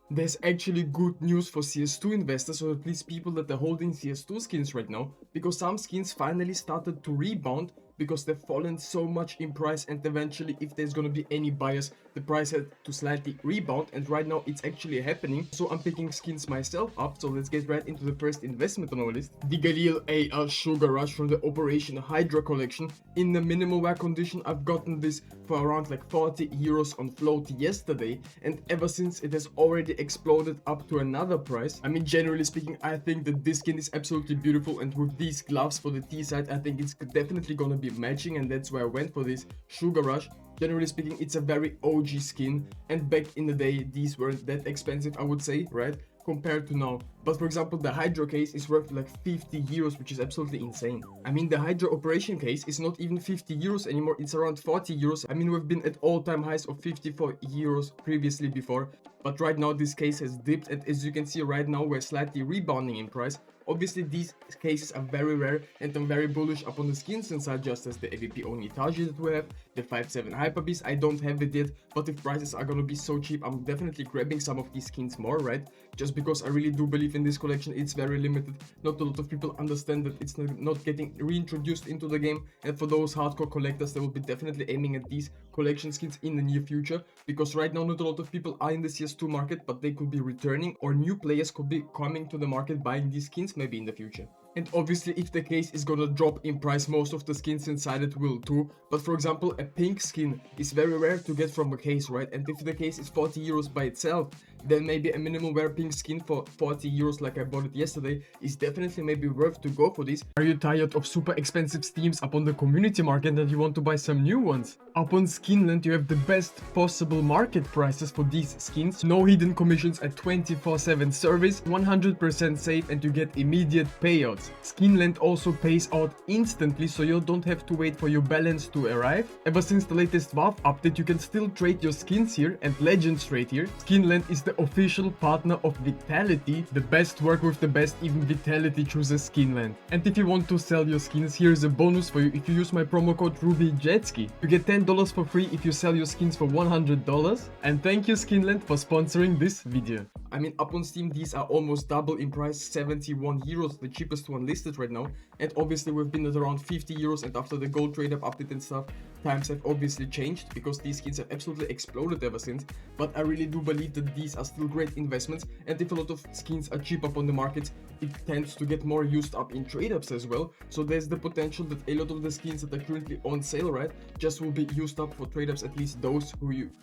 There's actually good news for CS2 investors, or at least people that are holding CS2 skins right now, because some skins finally started to rebound because they've fallen so much in price, and eventually if there's gonna be any buyers, the price had to slightly rebound, and right now it's actually happening. So I'm picking skins myself up, so let's get right into the first investment on our list. The Galil AR Sugar Rush from the Operation Hydra Collection. In the minimal wear condition, I've gotten this for around like 40 euros on float yesterday, and ever since it has already exploded up to another price. I mean, generally speaking, I think that this skin is absolutely beautiful, and with these gloves for the T side, I think it's definitely gonna be matching, and that's why I went for this Sugar Rush. Generally speaking, it's a very OG skin, and back in the day these weren't that expensive, I would say, right, compared to now. But for example, the Hydra case is worth like 50 euros, which is absolutely insane. I mean, the Hydra Operation case is not even 50 euros anymore, it's around 40 euros. I mean, we've been at all-time highs of 54 euros previously before, but right now this case has dipped, and as you can see right now, we're slightly rebounding in price. Obviously, these cases are very rare, and I'm very bullish upon the skins inside, just as the AWP Oni Taiji that we have, the 5.7 Hyper Beast. I don't have it yet, but if prices are gonna be so cheap, I'm definitely grabbing some of these skins more, right? Just because I really do believe in this collection. It's very limited. Not a lot of people understand that it's not getting reintroduced into the game, and for those hardcore collectors, they will be definitely aiming at these collection skins in the near future, because right now not a lot of people are in the CS2 market, but they could be returning, or new players could be coming to the market buying these skins maybe in the future. And obviously, if the case is gonna drop in price, most of the skins inside it will too. But for example, a pink skin is very rare to get from a case, right? And if the case is 40 euros by itself, then maybe a minimal wear pink skin for 40 euros like I bought it yesterday is definitely maybe worth to go for this. Are you tired of super expensive steams upon the community market and you want to buy some new ones? Upon Skinland, you have the best possible market prices for these skins. No hidden commissions, a 24/7 service, 100% safe, and you get immediate payouts. Skinland also pays out instantly, so you don't have to wait for your balance to arrive. Ever since the latest Valve update, you can still trade your skins here and legends trade here. Skinland is the official partner of Vitality. The best work with the best, even Vitality chooses Skinland. And if you want to sell your skins, here's a bonus for you. If you use my promo code RubyJetski, you get $10 for free if you sell your skins for $100. And thank you Skinland for sponsoring this video. I mean, up on Steam, these are almost double in price, 71 euros, the cheapest one listed right now. And obviously we've been at around 50 euros, and after the gold trade-up update and stuff, times have obviously changed, because these skins have absolutely exploded ever since. But I really do believe that these are still great investments, and if a lot of skins are cheap up on the market, it tends to get more used up in trade-ups as well. So there's the potential that a lot of the skins that are currently on sale, right, just will be used up for trade-ups, at least those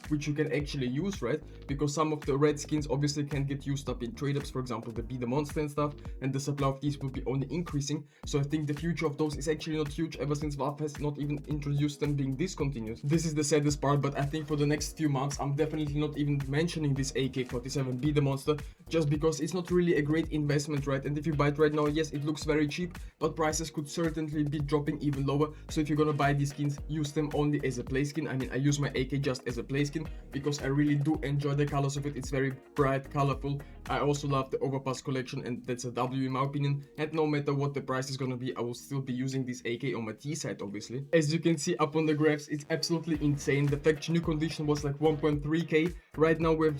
which you can actually use, right? Because some of the red skins obviously can get used up in trade-ups, for example the Be the Monster and stuff, and the supply of these will be only increasing. So I think the future of those is actually not huge, ever since Valve has not even introduced them being discontinued. This is the saddest part, but I think for the next few months I'm definitely not even mentioning this AK-47 Be the Monster, just because it's not really a great investment, right? And if you buy it right now, yes, it looks very cheap, but prices could certainly be dropping even lower. So if you're gonna buy these skins, use them only as a play skin. I mean, I use my AK just as a play skin because I really do enjoy the colors of it. It's very bright, colorful. I also love the Overpass collection, and that's a W in my opinion. And no matter what the price is gonna be, I will still be using this AK on my T side, obviously. As you can see up on the graphs, it's absolutely insane. The faction new condition was like 1.3k. Right now we're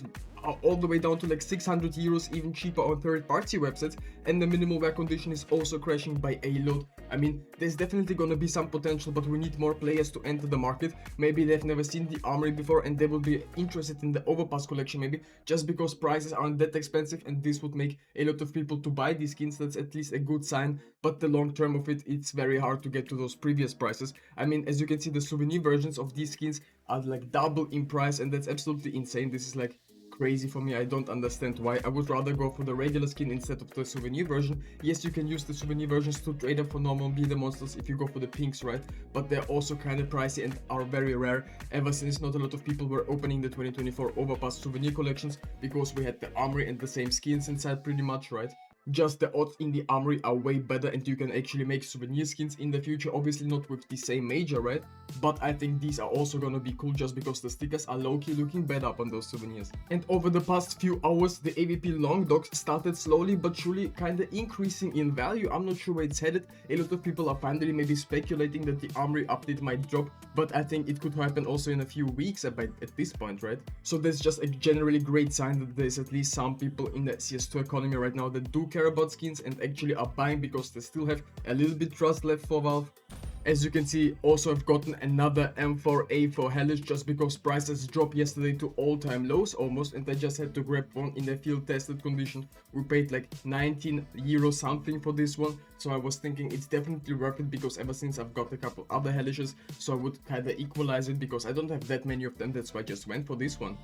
all the way down to like 600 euros, even cheaper on third-party websites, and the minimal wear condition is also crashing by a lot. I mean, there's definitely gonna be some potential, but we need more players to enter the market. Maybe they've never seen the armory before, and they will be interested in the Overpass collection, maybe just because prices aren't that expensive, and this would make a lot of people to buy these skins. That's at least a good sign, but the long term of it, it's very hard to get to those previous prices. I mean, as you can see, the souvenir versions of these skins are like double in price, and that's absolutely insane. This is like crazy for me. I don't understand why. I would rather go for the regular skin instead of the souvenir version. Yes, you can use the souvenir versions to trade up for normal Be the Monsters if you go for the pinks, right? But they're also kind of pricey and are very rare, ever since not a lot of people were opening the 2024 Overpass souvenir collections, because we had the armory and the same skins inside pretty much, right? just the odds in the armory are way better and you can actually make souvenir skins in the future. Obviously not with the same major, right? But I think these are also gonna be cool just because the stickers are low-key looking better up on those souvenirs. And over the past few hours, the AWP long dogs started slowly but surely kinda increasing in value. I'm not sure where it's headed. A lot of people are finally maybe speculating that the armory update might drop, but I think it could happen also in a few weeks at this point, right? So that's just a generally great sign that there's at least some people in the CS2 economy right now that do care about skins and actually are buying because they still have a little bit trust left for Valve. As you can see, also I've gotten another M4A4 Hellish just because prices dropped yesterday to all-time lows almost, and I just had to grab one in the field tested condition. We paid like 19 euro something for this one, so I was thinking it's definitely worth it because ever since I've got a couple other Hellishes, so I would kinda equalize it because I don't have that many of them, that's why I just went for this one.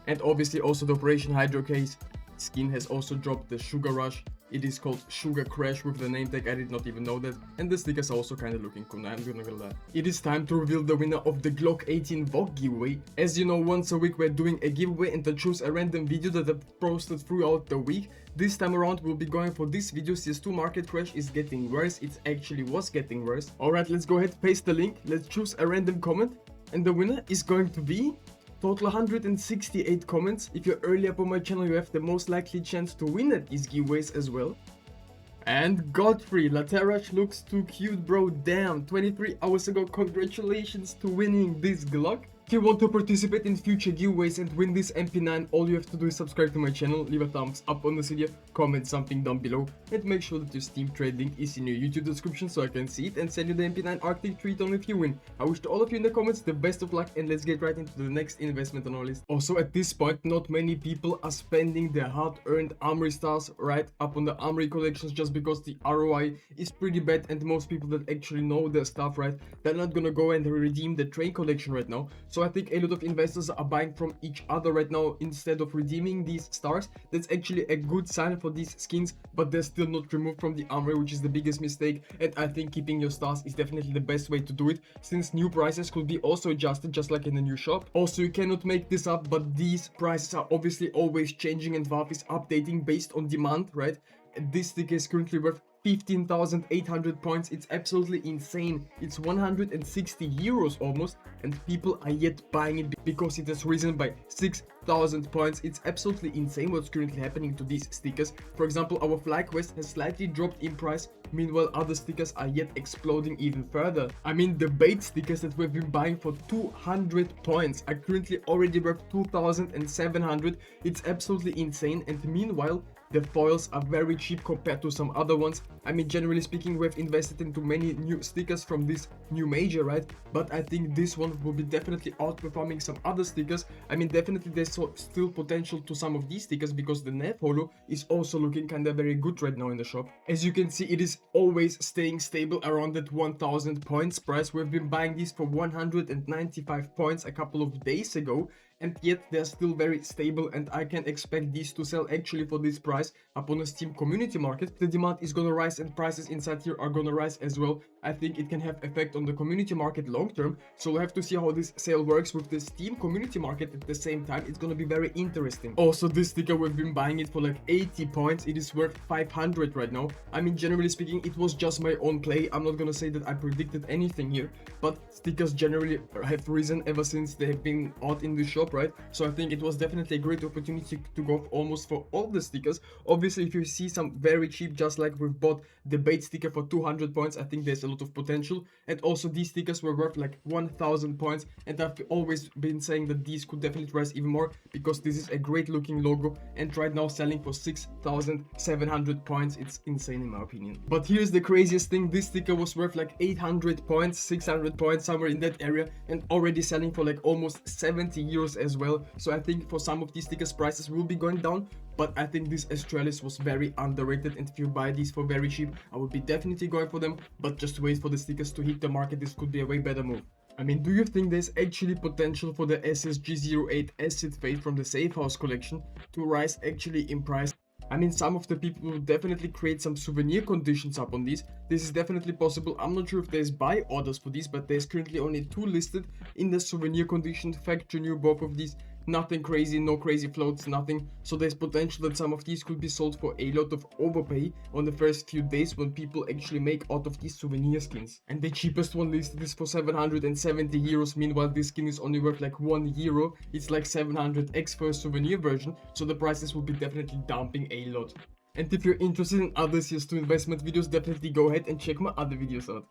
And obviously also the Operation Hydra case skin has also dropped, the Sugar Rush. It is called Sugar Crash with the name tag, I did not even know that. And the stickers are also kind of looking cool, I'm gonna lie. It is time to reveal the winner of the Glock 18 VOG giveaway. As you know, once a week we're doing a giveaway and I choose a random video that I've posted throughout the week. This time around we'll be going for this video. CS2 market crash is getting worse, it actually was getting worse. Alright, let's go ahead, paste the link, let's choose a random comment. And the winner is going to be total 168 comments. If you're early up on my channel, you have the most likely chance to win at these giveaways as well. And Godfrey, Laterash looks too cute, bro. Damn, 23 hours ago. Congratulations to winning this Glock. If you want to participate in future giveaways and win this MP9, all you have to do is subscribe to my channel, leave a thumbs up on this video, comment something down below, and make sure that your Steam trade link is in your YouTube description so I can see it and send you the MP9 Arctic treat on if you win. I wish to all of you in the comments the best of luck, and let's get right into the next investment on our list. Also, at this point, not many people are spending their hard-earned armory stars right up on the armory collections just because the ROI is pretty bad, and most people that actually know their stuff, right, they're not gonna go and redeem the train collection right now. So I think a lot of investors are buying from each other right now instead of redeeming these stars. That's actually a good sign for these skins, but they're still not removed from the armory, which is the biggest mistake. And I think keeping your stars is definitely the best way to do it, since new prices could be also adjusted just like in the new shop. Also, you cannot make this up, but these prices are obviously always changing and Valve is updating based on demand, right? This sticker is currently worth 15,800 points. It's absolutely insane. It's 160 euros almost, and people are yet buying it because it has risen by 6,000 points. It's absolutely insane what's currently happening to these stickers. For example, our FlyQuest has slightly dropped in price, meanwhile other stickers are yet exploding even further. I mean, the bait stickers that we've been buying for 200 points are currently already worth 2,700. It's absolutely insane, and meanwhile the foils are very cheap compared to some other ones. I mean, generally speaking, we've invested into many new stickers from this new major, right? But I think this one will be definitely outperforming some other stickers. I mean, definitely there's still potential to some of these stickers because the Nav Holo is also looking kind of very good right now in the shop. As you can see, it is always staying stable around that 1,000 points price. We've been buying these for 195 points a couple of days ago, and yet they're still very stable, and I can expect these to sell actually for this price upon a Steam community market. The demand is gonna rise and prices inside here are gonna rise as well. I think it can have effect on the community market long term, so we'll have to see how this sale works with the Steam community market at the same time. It's gonna be very interesting. Also, this sticker, we've been buying it for like 80 points. It is worth 500 right now. I mean, generally speaking, it was just my own play. I'm not gonna say that I predicted anything here, but stickers generally have risen ever since they have been out in the shop, right? So I think it was definitely a great opportunity to go almost for all the stickers. Obviously, if you see some very cheap, just like we've bought the bait sticker for 200 points, I think there's a lot of potential. And also these stickers were worth like 1,000 points, and I've always been saying that these could definitely rise even more because this is a great looking logo, and right now selling for 6,700 points. It's insane in my opinion. But here's the craziest thing, this sticker was worth like 800 points, 600 points, somewhere in that area, and already selling for like almost 70 euros as well. So I think for some of these stickers prices will be going down, but I think this Astralis was very underrated, and if you buy these for very cheap, I would be definitely going for them. But just wait for the stickers to hit the market, this could be a way better move. I mean, do you think there's actually potential for the SSG08 Acid Fade from the Safe House collection to rise actually in price? I mean, some of the people will definitely create some souvenir conditions up on these. This is definitely possible. I'm not sure if there's buy orders for these, but there's currently only 2 listed in the souvenir condition. Factory new, both of these nothing crazy, no crazy floats, nothing. So there's potential that some of these could be sold for a lot of overpay on the first few days when people actually make out of these souvenir skins. And the cheapest one listed is for 770 euros. Meanwhile, this skin is only worth like 1 euro. It's like 700x for a souvenir version, so the prices will be definitely dumping a lot. And if you're interested in other CS2 investment videos, definitely go ahead and check my other videos out.